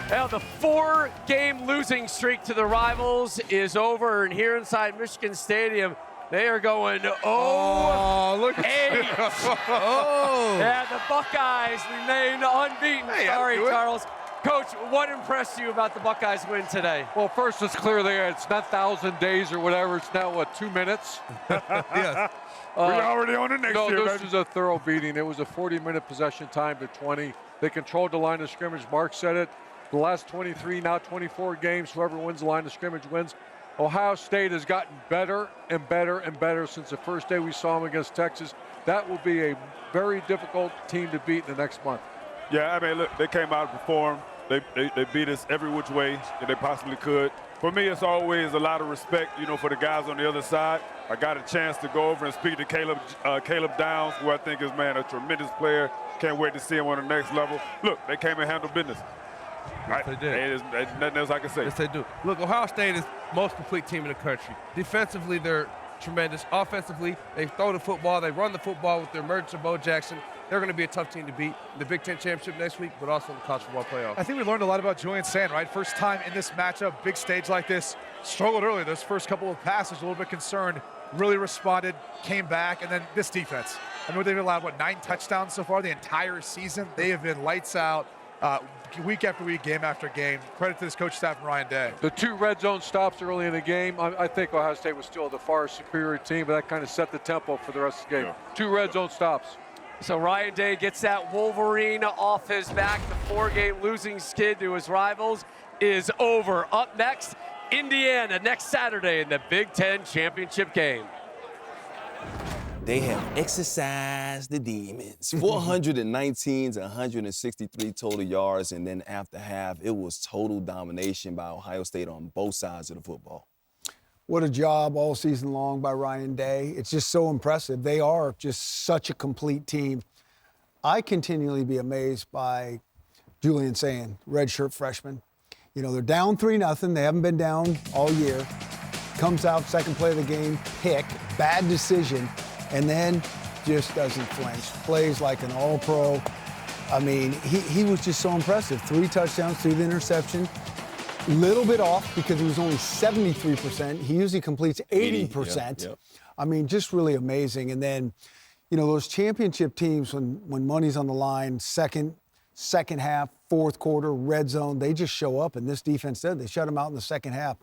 Well, the 4-game losing streak to the rivals is over, and here inside Michigan Stadium, they are going 0-8. Oh. Yeah, the Buckeyes remain unbeaten. Hey, Sorry, Charles. Coach, what impressed you about the Buckeyes win today? Well, first, it's clear it's not 1,000 days or whatever. It's now, 2 minutes? Yes. We're already on the next year, this is a thorough beating. It was a 40-minute possession time to 20. They controlled the line of scrimmage. Mark said it. The last 23, now 24 games, whoever wins the line of scrimmage wins. Ohio State has gotten better and better and better since the first day we saw them against Texas. That will be a very difficult team to beat in the next month. Yeah, I mean, look, they came out and performed. They beat us every which way that they possibly could. For me, it's always a lot of respect, for the guys on the other side. I got a chance to go over and speak to Caleb Downs, who I think is, a tremendous player. Can't wait to see him on the next level. Look, they came and handled business. Yes, they did. There's nothing else I can say. Yes, they do. Look, Ohio State is the most complete team in the country. Defensively, they're tremendous. Offensively, they throw the football. They run the football with their emergence of Bo Jackson. They're going to be a tough team to beat in the Big Ten Championship next week, but also in the college football playoff. I think we learned a lot about Julian Sayin, right? First time in this matchup, big stage like this. Struggled early. Those first couple of passes, a little bit concerned. Really responded, came back, and then this defense. I know they've allowed, 9 touchdowns so far the entire season. They have been lights out week after week, game after game. Credit to this coach staff and Ryan Day. The 2 red zone stops early in the game. I think Ohio State was still the far superior team, but that kind of set the tempo for the rest of the game. Yeah. 2 red zone stops. So Ryan Day gets that Wolverine off his back. The 4-game losing skid to his rivals is over. Up next, Indiana next Saturday in the Big Ten Championship game. They have exercised the demons. 419 to 163 total yards, and then after half, it was total domination by Ohio State on both sides of the football. What a job all season long by Ryan Day. It's just so impressive. They are just such a complete team. I continually be amazed by Julian Sayin, redshirt freshman. They're down 3-0. They haven't been down all year. Comes out, second play of the game, pick, bad decision, and then just doesn't flinch. Plays like an all-pro. I mean, he was just so impressive. 3 touchdowns, 3 interception. Little bit off because he was only 73%. He usually completes 80%. Yep. I mean, just really amazing. And then, those championship teams, when money's on the line, second half, fourth quarter, red zone, they just show up. And this defense did. They shut them out in the second half.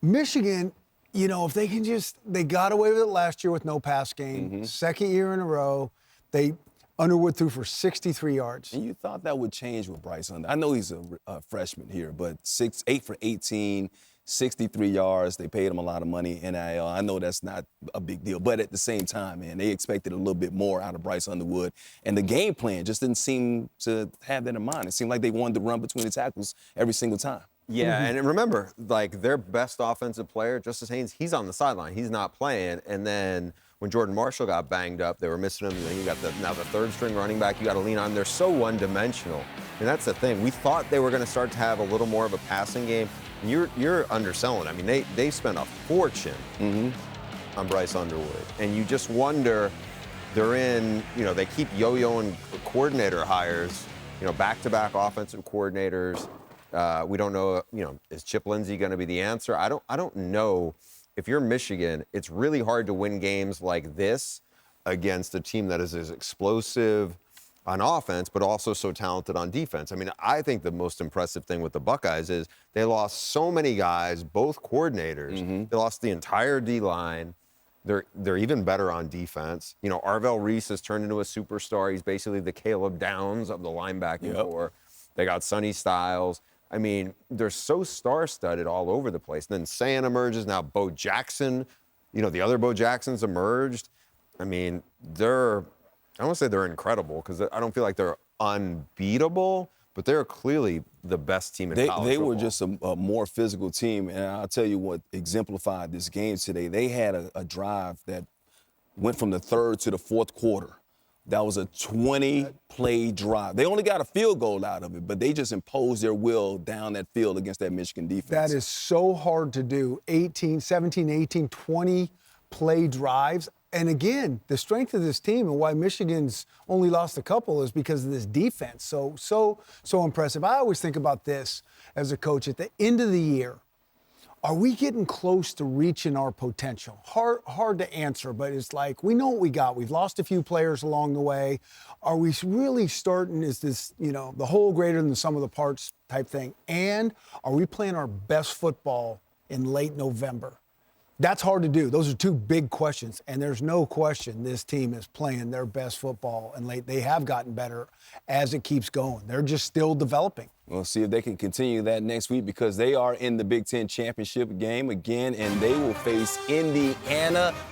Michigan, if they can they got away with it last year with no pass game. Mm-hmm. Second year in a row. Underwood threw for 63 yards. And you thought that would change with Bryce Under. I know he's a freshman here, but 8 for 18, 63 yards. They paid him a lot of money, NIL. I know that's not a big deal, but at the same time, man, they expected a little bit more out of Bryce Underwood. And the game plan just didn't seem to have that in mind. It seemed like they wanted to run between the tackles every single time. Yeah, and remember, their best offensive player, Justice Haynes, he's on the sideline. He's not playing. And then when Jordan Marshall got banged up, they were missing him. And then you got now the third-string running back you got to lean on. They're so one-dimensional. And that's the thing. We thought they were going to start to have a little more of a passing game. And you're underselling. I mean, they spent a fortune on Bryce Underwood. And you just wonder, they're in, they keep yo-yoing coordinator hires, back-to-back offensive coordinators. We don't know, is Chip Lindsey going to be the answer? I don't know. If you're Michigan, it's really hard to win games like this against a team that is as explosive on offense, but also so talented on defense. I mean, I think the most impressive thing with the Buckeyes is they lost so many guys, both coordinators. Mm-hmm. They lost the entire D-line. They're even better on defense. Arvell Reese has turned into a superstar. He's basically the Caleb Downs of the linebacking corps. They got Sonny Styles. I mean, they're so star-studded all over the place. And then Sayin emerges. Now Bo Jackson, the other Bo Jacksons emerged. I mean, I don't want to say they're incredible because I don't feel like they're unbeatable, but they're clearly the best team in college football. They were just a more physical team. And I'll tell you what exemplified this game today. They had a drive that went from the third to the fourth quarter. That was a 20-play drive. They only got a field goal out of it, but they just imposed their will down that field against that Michigan defense. That is so hard to do. 17, 18, 20 play drives. And again, the strength of this team and why Michigan's only lost a couple is because of this defense. So impressive. I always think about this as a coach at the end of the year. Are we getting close to reaching our potential? Hard to answer, but it's like we know what we got. We've lost a few players along the way. Are we really starting, is this, the whole greater than the sum of the parts type thing? And are we playing our best football in late November? That's hard to do. Those are two big questions, and there's no question this team is playing their best football and late. They have gotten better as it keeps going. They're just still developing. We'll see if they can continue that next week because they are in the Big Ten championship game again, and they will face Indiana